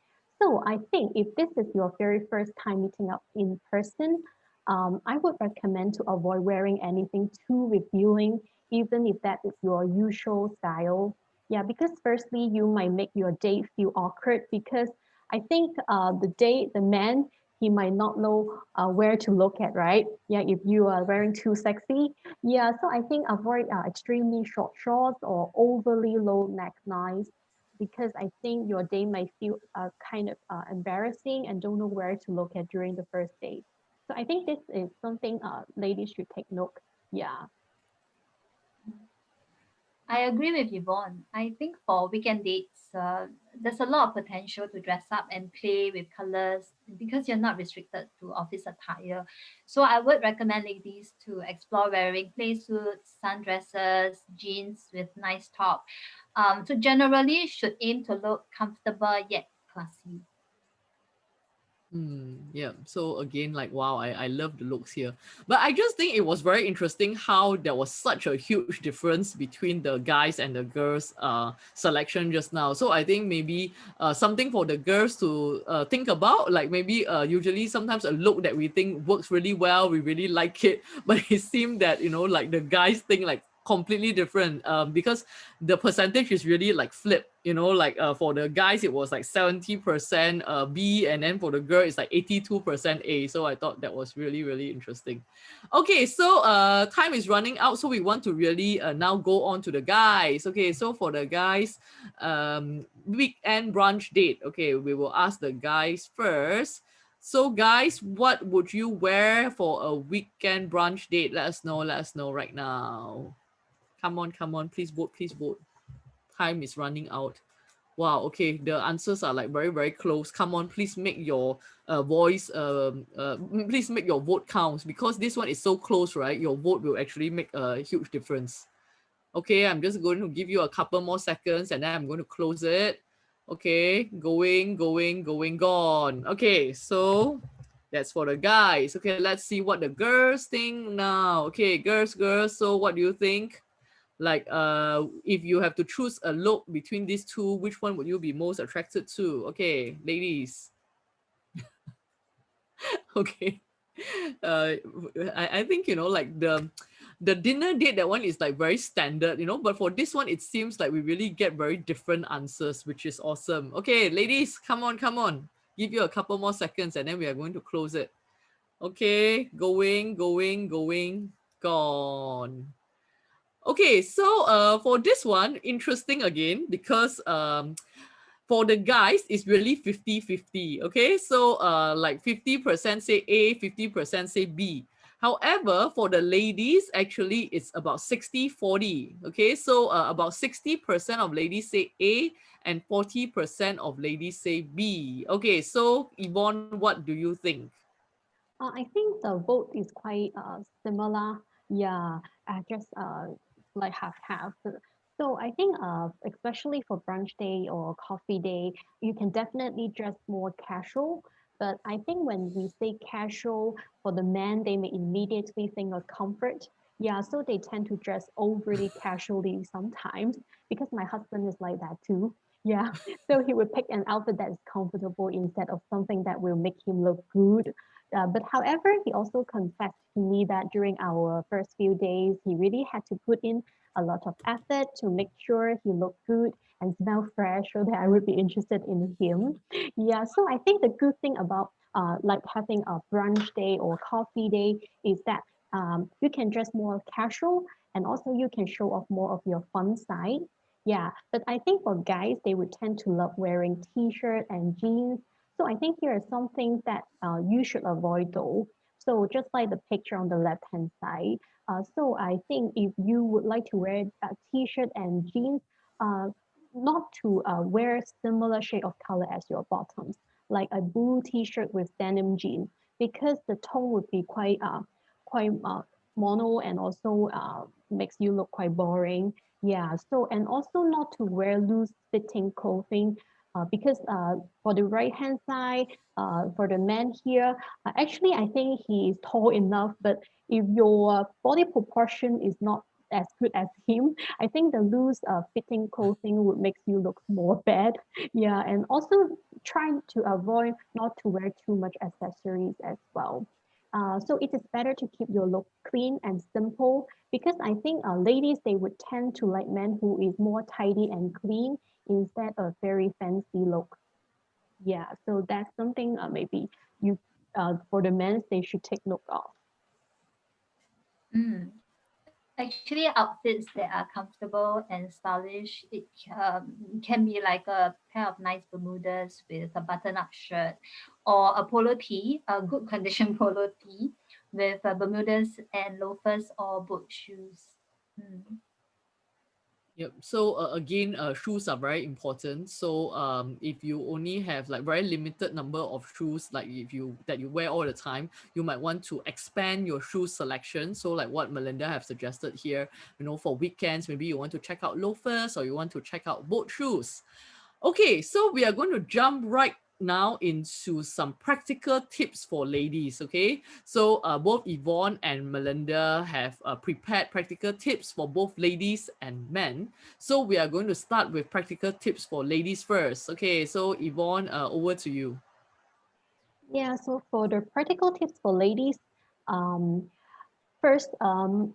So I think if this is your very first time meeting up in person, I would recommend to avoid wearing anything too revealing, even if that is your usual style. Yeah, because firstly, you might make your date feel awkward because I think the man, he might not know where to look at, right? Yeah, if you are wearing too sexy. Yeah, so I think avoid extremely short shorts or overly low necklines because I think your day might feel kind of embarrassing and don't know where to look at during the first date. So I think this is something ladies should take note. Yeah. I agree with Yvonne. I think for weekend dates, there's a lot of potential to dress up and play with colors because you're not restricted to office attire. So I would recommend ladies to explore wearing play suits, sundresses, jeans with nice top. So generally should aim to look comfortable yet classy. Yeah. So again, like wow, I love the looks here. But I just think it was very interesting how there was such a huge difference between the guys and the girls selection just now. So I think maybe something for the girls to think about, like maybe usually sometimes a look that we think works really well, we really like it, but it seemed that like the guys think like completely different because the percentage is really like flip, like for the guys it was like 70% B, and then for the girl it's like 82% A. So I thought that was really really interesting. Okay, so time is running out, so we want to really now go on to the guys. Okay, so for the guys, weekend brunch date. Okay, we will ask the guys first. So guys, what would you wear for a weekend brunch date? Let us know right now. Come on, please vote, please vote. Time is running out. Wow, okay, the answers are like very, very close. Come on, please make your please make your vote counts because this one is so close, right? Your vote will actually make a huge difference. Okay, I'm just going to give you a couple more seconds and then I'm going to close it. Okay, gone. Okay, so that's for the guys. Okay, let's see what the girls think now. Okay, girls, so what do you think? Like if you have to choose a look between these two, which one would you be most attracted to? Okay, ladies. Okay. uh I think like the dinner date, that one is like very standard, but for this one it seems like we really get very different answers, which is awesome. Okay, ladies, come on, give you a couple more seconds and then we are going to close it. Okay, gone. Okay, so for this one, interesting again, because for the guys, it's really 50-50. Okay, so like 50% say A, 50% say B. However, for the ladies, actually, it's about 60-40. Okay, so about 60% of ladies say A and 40% of ladies say B. Okay, so Yvonne, what do you think? I think the vote is quite similar. Yeah, just like half-half. So I think especially for brunch day or coffee day, you can definitely dress more casual. But I think when we say casual, for the men, they may immediately think of comfort. Yeah, so they tend to dress overly casually sometimes because my husband is like that too. Yeah, so he would pick an outfit that is comfortable instead of something that will make him look good. But however, he also confessed to me that during our first few days, he really had to put in a lot of effort to make sure he looked good and smelled fresh so that I would be interested in him. Yeah, so I think the good thing about like having a brunch day or coffee day is that you can dress more casual and also you can show off more of your fun side. Yeah, but I think for guys, they would tend to love wearing t-shirt and jeans. So I think here are some things that you should avoid though. So just like the picture on the left-hand side. So I think if you would like to wear a t-shirt and jeans, uh, not to wear similar shade of color as your bottoms, like a blue t-shirt with denim jeans, because the tone would be quite mono and also makes you look quite boring. Yeah, so and also not to wear loose fitting clothing because for the right hand side, for the man here, actually I think he is tall enough, but if your body proportion is not as good as him, I think the loose fitting clothing would make you look more bad. Yeah, and also trying to avoid not to wear too much accessories as well. So it is better to keep your look clean and simple because I think ladies, they would tend to like men who is more tidy and clean instead of very fancy look. Yeah, so that's something maybe you for the men they should take note of. Mm. Actually, outfits that are comfortable and stylish, it can be like a pair of nice Bermudas with a button-up shirt, or a polo tee, a good condition polo tee with Bermudas and loafers or boat shoes. Mm. Yep. So again, shoes are very important. So if you only have like very limited number of shoes, like if you that you wear all the time, you might want to expand your shoe selection. So like what Melinda have suggested here, for weekends, maybe you want to check out loafers or you want to check out boat shoes. Okay, so we are going to jump right now into some practical tips for ladies. Okay, so both Yvonne and Melinda have prepared practical tips for both ladies and men. So we are going to start with practical tips for ladies first. Okay, so Yvonne, over to you. Yeah, so for the practical tips for ladies, um, first,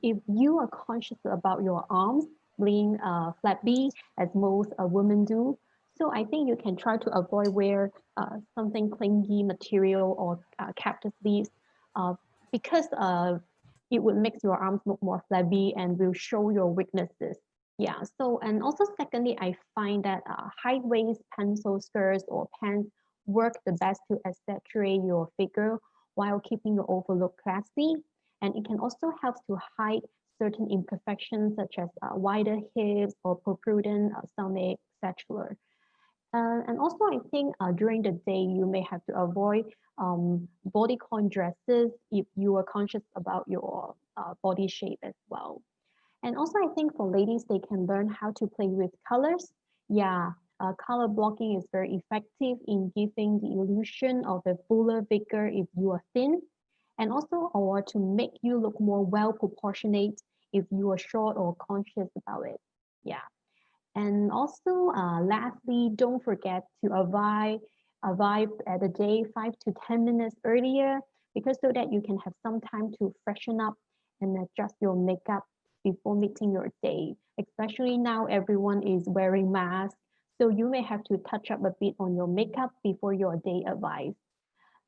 if you are conscious about your arms being flabby, as most women do, so I think you can try to avoid wear something clingy material or captive sleeves uh, because it would make your arms look more flabby and will show your weaknesses. Yeah, so and also secondly, I find that high waist pencil skirts or pants work the best to accentuate your figure while keeping your overall look classy, and it can also help to hide certain imperfections such as wider hips or protruding stomach, etc. And also, I think during the day, you may have to avoid bodycon dresses if you are conscious about your body shape as well. And also, I think for ladies, they can learn how to play with colors. Yeah, color blocking is very effective in giving the illusion of a fuller figure if you are thin, and also or to make you look more well proportionate if you are short or conscious about it. Yeah. And also, lastly, don't forget to arrive at the day 5 to 10 minutes earlier, because so that you can have some time to freshen up and adjust your makeup before meeting your day. Especially now, everyone is wearing masks, so you may have to touch up a bit on your makeup before your day arrives.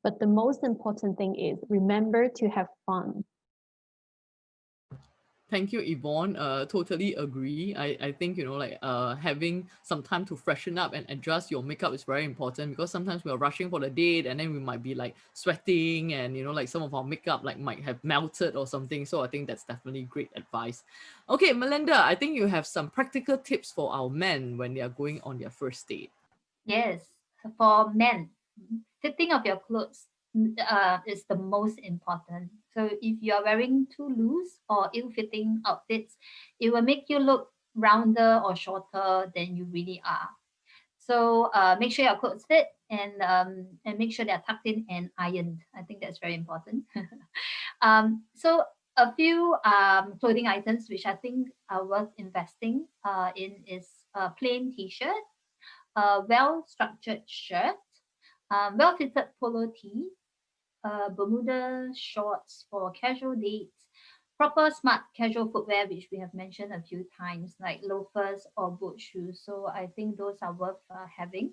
But the most important thing is remember to have fun. Thank you, Yvonne. Totally agree. I think, like having some time to freshen up and adjust your makeup is very important because sometimes we are rushing for the date and then we might be like sweating and, like some of our makeup like might have melted or something. So I think that's definitely great advice. Okay, Melinda, I think you have some practical tips for our men when they are going on their first date. Yes, for men, fitting of your clothes is the most important. So if you are wearing too loose or ill-fitting outfits, it will make you look rounder or shorter than you really are. So make sure your clothes fit and make sure they're tucked in and ironed. I think that's very important. So a few clothing items which I think are worth investing in is a plain t-shirt, a well-structured shirt, well-fitted polo tee, Bermuda shorts for casual dates, proper smart casual footwear, which we have mentioned a few times, like loafers or boat shoes. So I think those are worth having.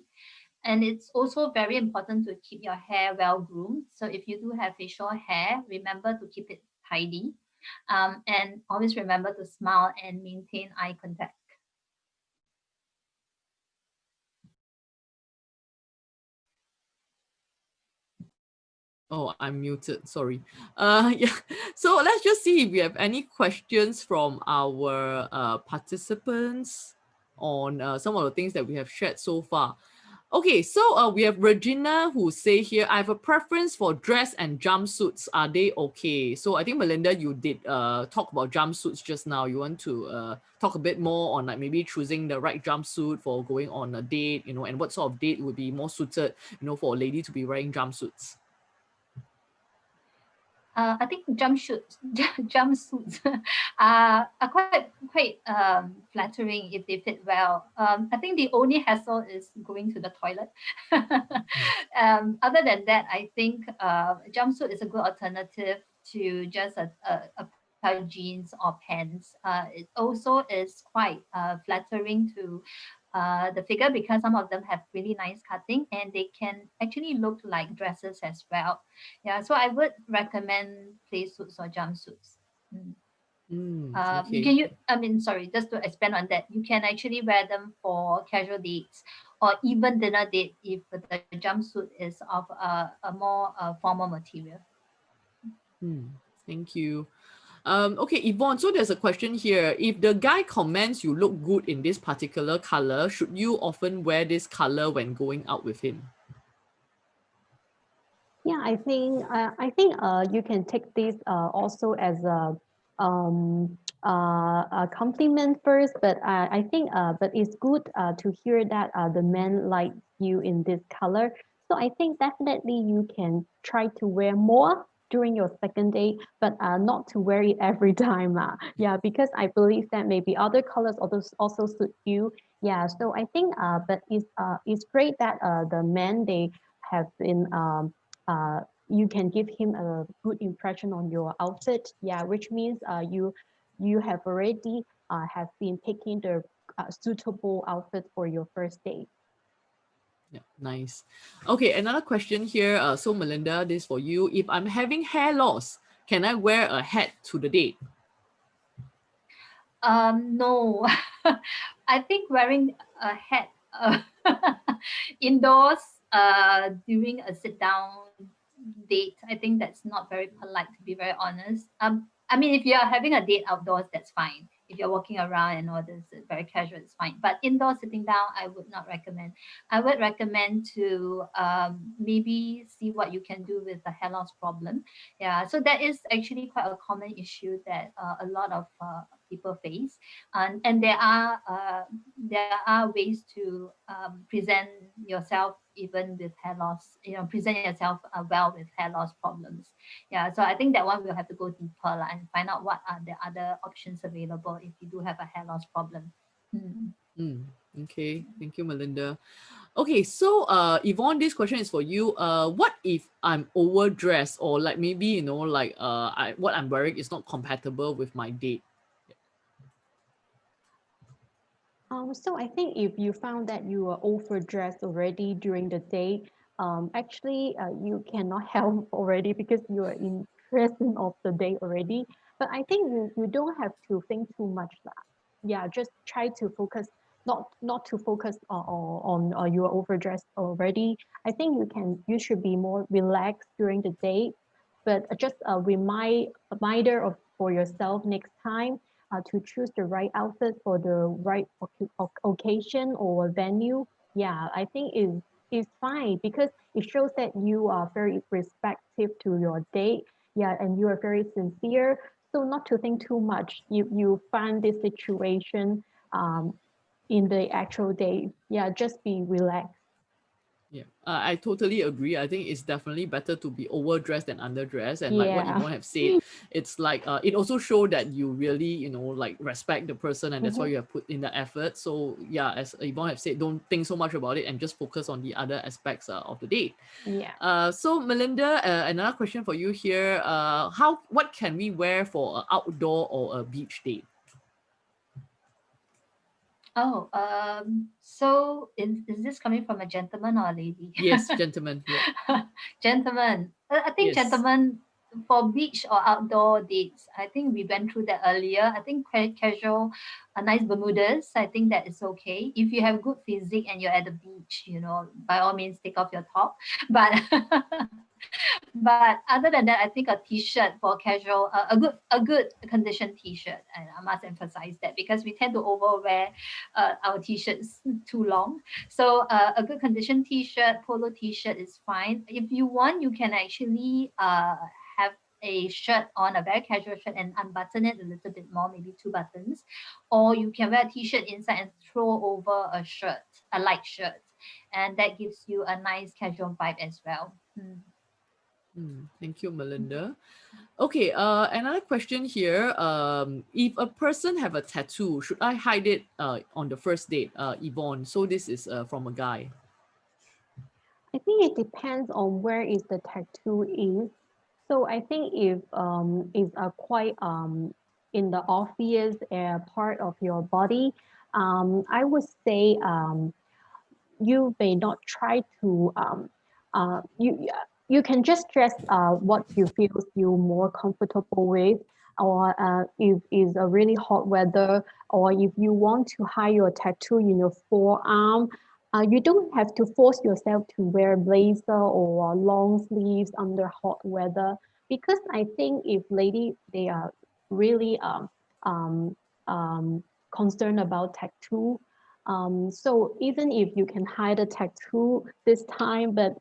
And it's also very important to keep your hair well groomed. So if you do have facial hair, remember to keep it tidy. And always remember to smile and maintain eye contact. Oh, I'm muted. Sorry. Yeah. So let's just see if we have any questions from our participants on some of the things that we have shared so far. Okay, so we have Regina who say here, I have a preference for dress and jumpsuits. Are they okay? So I think Melinda, you did talk about jumpsuits just now. You want to talk a bit more on like maybe choosing the right jumpsuit for going on a date, you know, and what sort of date would be more suited, you know, for a lady to be wearing jumpsuits. I think jumpsuits are quite flattering if they fit well. I think the only hassle is going to the toilet. Other than that, I think jumpsuit is a good alternative to just a pair of jeans or pants. It also is quite flattering to the figure because some of them have really nice cutting and they can actually look like dresses as well. Yeah, so I would recommend play suits or jumpsuits. Mm. You Okay. can use, I mean, sorry, just to expand on that, you can actually wear them for casual dates or even dinner date if the jumpsuit is of a more formal material. Thank you. Okay, Yvonne, so there's a question here. If the guy comments you look good in this particular color, should you often wear this color when going out with him? Yeah, I think you can take this also as a compliment first, but I think but it's good to hear that the man likes you in this color. So I think definitely you can try to wear more during your second date, but not to wear it every time. Yeah, because I believe that maybe other colors also suit you. Yeah, so I think but it's great that the men they have been uh, you can give him a good impression on your outfit. Yeah, which means you have already have been picking the suitable outfit for your first date. Yeah, nice. Okay, another question here. So Melinda, this for you. If I'm having hair loss, can I wear a hat to the date? No, I think wearing a hat indoors during a sit down date, I think that's not very polite, to be very honest. I mean, if you are having a date outdoors, that's fine. If you're walking around and all this, very casual, it's fine. But indoor sitting down, I would not recommend. I would recommend to maybe see what you can do with the hair loss problem. Yeah, so that is actually quite a common issue that a lot of people face, and there are ways to present yourself even with hair loss. You know, present yourself well with hair loss problems. Yeah, so I think that one we'll have to go deeper and find out what are the other options available if you do have a hair loss problem. Okay, thank you, Melinda. Okay, so Yvonne, this question is for you. What if I'm overdressed or like maybe you know like what I'm wearing is not compatible with my date? So I think if you found that you are overdressed already during the day, actually you cannot help already because you are in present of the day already. But I think you don't have to think too much that. Yeah, just try to focus, not to focus on you are overdressed already. I think you should be more relaxed during the day, but just a reminder of for yourself next time to choose the right outfit for the right occasion or venue. Yeah, I think is fine because it shows that you are very respectful to your date. Yeah, and you are very sincere. So not to think too much. You find this situation in the actual day. Yeah, just be relaxed. Yeah, I totally agree. I think it's definitely better to be overdressed than underdressed. And like what Yeah. Yvonne have said, it's like it also show that you really, you know, like respect the person and that's why Mhm. you have put in the effort. So yeah, as Yvonne have said, don't think so much about it and just focus on the other aspects of the date. Yeah. So Melinda, another question for you here. What can we wear for an outdoor or a beach date? Oh, so is this coming from a gentleman or a lady? Yes, gentlemen. Yeah. Gentlemen. I think Yes. gentlemen for beach or outdoor dates, I think we went through that earlier. I think casual, a nice Bermudas, I think that is okay. If you have good physique and you're at the beach, you know, by all means take off your top. But But other than that, I think a t-shirt for casual, a good condition t-shirt, and I must emphasize that because we tend to overwear our t-shirts too long. So a good condition t-shirt, polo t-shirt is fine. If you want, you can actually have a shirt on, a very casual shirt, and unbutton it a little bit more, maybe 2 buttons, or you can wear a t-shirt inside and throw over a shirt, a light shirt, and that gives you a nice casual vibe as well. Thank you, Melinda. Okay, another question here. If a person have a tattoo, should I hide it on the first date, Yvonne? So this is from a guy. I think it depends on where is the tattoo is. So I think if it's quite in the obvious part of your body, I would say you may not try to you can just dress what you feel you more comfortable with, or if it's a really hot weather, or if you want to hide your tattoo in your forearm, you don't have to force yourself to wear blazer or long sleeves under hot weather, because I think if lady they are really um, concerned about tattoo. So even if you can hide a tattoo this time, but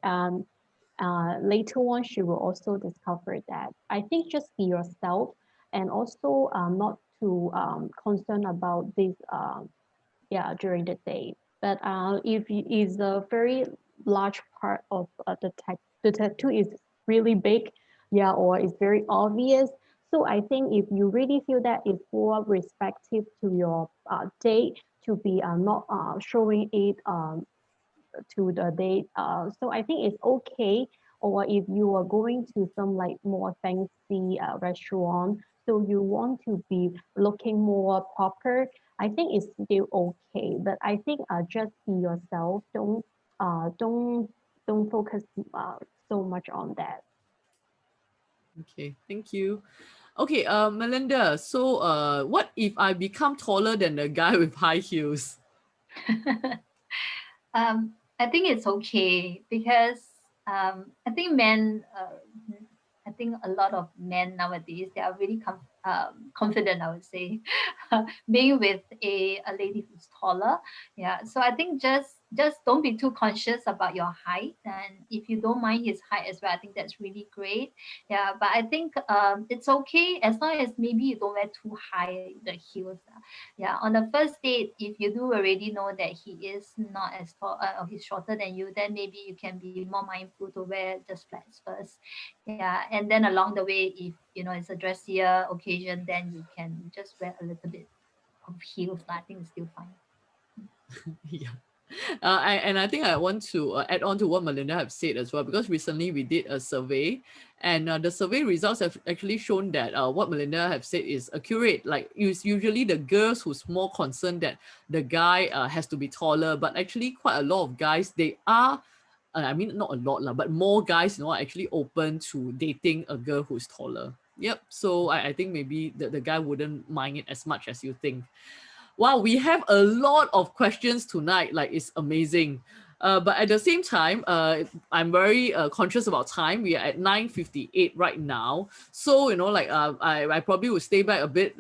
later on she will also discover that. I think just be yourself, and also not too concerned about this yeah, during the day. But if it is a very large part of the tattoo is really big, yeah, or it's very obvious. So I think if you really feel that it's more respective to your date to be not showing it to the date, so I think it's okay. Or if you are going to some like more fancy restaurant, so you want to be looking more proper, I think it's still okay. But I think just be yourself. Don't focus so much on that. Okay, thank you. Okay, Melinda, so what if I become taller than the guy with high heels? I think it's okay because I think men, I think a lot of men nowadays they are really confident. I would say, being with a lady who's taller. Yeah, so I think just don't be too conscious about your height, and if you don't mind his height as well, I think that's really great. Yeah, but I think it's okay as long as maybe you don't wear too high the heels. Yeah, on the first date, if you do already know that he is not as tall or he's shorter than you, then maybe you can be more mindful to wear just flats first. Yeah, and then along the way, if you know it's a dressier occasion, then you can just wear a little bit of heels. I think it's still fine. Yeah. And I think I want to add on to what Melinda have said as well, because recently we did a survey, and the survey results have actually shown that what Melinda have said is accurate. Like it's usually the girls who's more concerned that the guy has to be taller, but actually quite a lot of guys, they are I mean, not a lot lah, but more guys, are actually open to dating a girl who's taller. Yep. So I think maybe the guy wouldn't mind it as much as you think. Wow, we have a lot of questions tonight. Like, it's amazing. But at the same time, I'm very conscious about time. We are at 9:58 right now. So, I probably will stay back a bit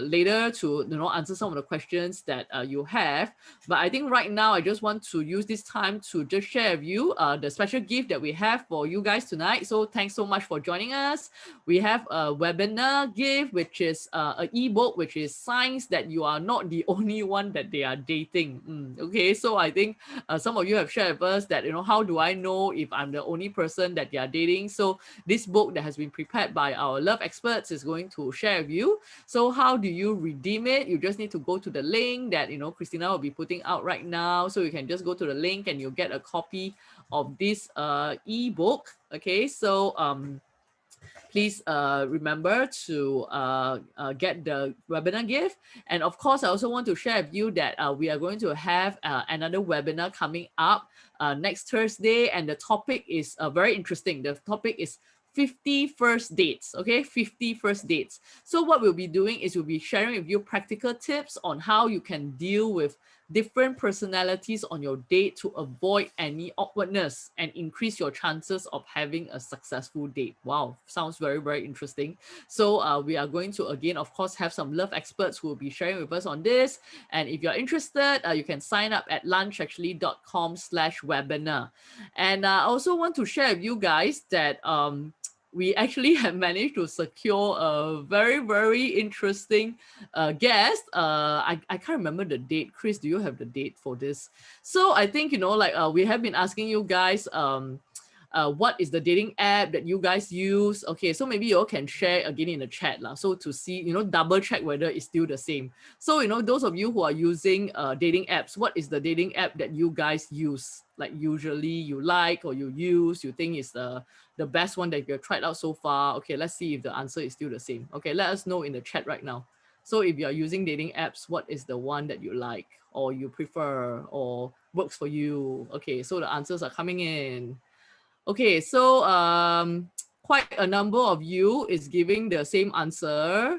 later to, answer some of the questions that you have. But I think right now, I just want to use this time to just share with you the special gift that we have for you guys tonight. So thanks so much for joining us. We have a webinar gift, which is an ebook, which is Signs That You Are Not the Only One That They Are Dating. Okay, so I think some of you have shared with us that, how do I know if I'm the only person that they are dating? So this book that has been prepared by our love experts is going to share with you. So how do you redeem it? You just need to go to the link that, Christina will be putting out right now. So you can just go to the link and you'll get a copy of this ebook. Okay, so please remember to get the webinar gift. And of course, I also want to share with you that we are going to have another webinar coming up next Thursday. And the topic is very interesting. The topic is 50 first dates. Okay, 50 first dates. So what we'll be doing is we'll be sharing with you practical tips on how you can deal with different personalities on your date to avoid any awkwardness and increase your chances of having a successful date. Wow, sounds very, very interesting. So we are going to, again, of course, have some love experts who will be sharing with us on this. And if you're interested, you can sign up at lunchactually.com/webinar. And I also want to share with you guys that we actually have managed to secure a very, very interesting guest. I can't remember the date. Chris, do you have the date for this? So I think, we have been asking you guys, what is the dating app that you guys use? Okay, so maybe you all can share again in the chat so to see, double check whether it's still the same. So, those of you who are using dating apps, what is the dating app that you guys use? Like usually you like or you use, you think is the best one that you've tried out so far? Okay, let's see if the answer is still the same. Okay, let us know in the chat right now. So if you're using dating apps, what is the one that you like or you prefer or works for you? Okay, so the answers are coming in. Okay, so quite a number of you is giving the same answer.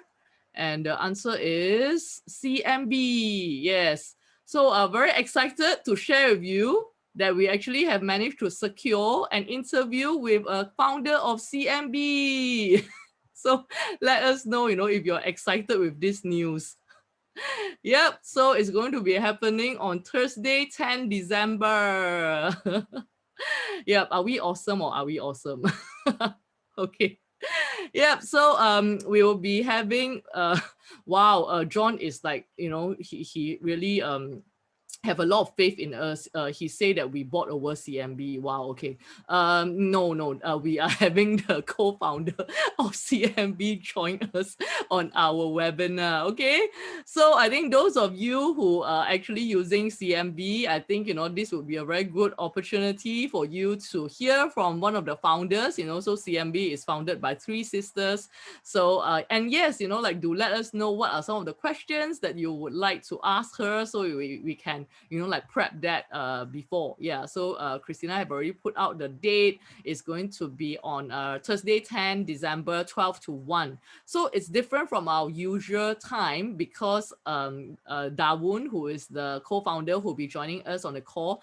And the answer is CMB. Yes. So very excited to share with you that we actually have managed to secure an interview with a founder of CMB. So let us know, if you're excited with this news. Yep, so it's going to be happening on Thursday, 10 December. Yep, are we awesome or are we awesome? Okay. Yep, so we will be having wow, John is like, he really have a lot of faith in us. He said that we bought over CMB. Wow, okay. No, we are having the co-founder of CMB join us on our webinar, okay? So I think those of you who are actually using CMB, I think, this would be a very good opportunity for you to hear from one of the founders, so CMB is founded by 3 sisters. So, and yes, do let us know what are some of the questions that you would like to ask her so we can prep that before. Yeah, so Christina have already put out the date. It's going to be on Thursday, 10 December, 12 to 1. So it's different from our usual time because Dawoon, who is the co-founder who will be joining us on the call,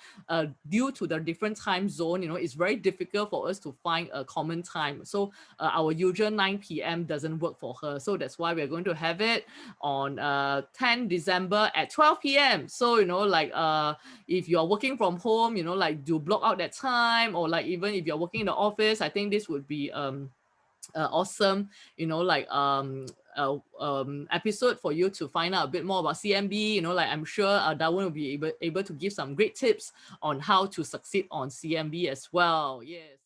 due to the different time zone, it's very difficult for us to find a common time. So our usual 9 p.m. doesn't work for her. So that's why we're going to have it on 10 December at 12 p.m. So, if you're working from home, do block out that time, or even if you're working in the office, I think this would be awesome, episode for you to find out a bit more about CMB. I'm sure Darwin will be able to give some great tips on how to succeed on CMB as well. Yes.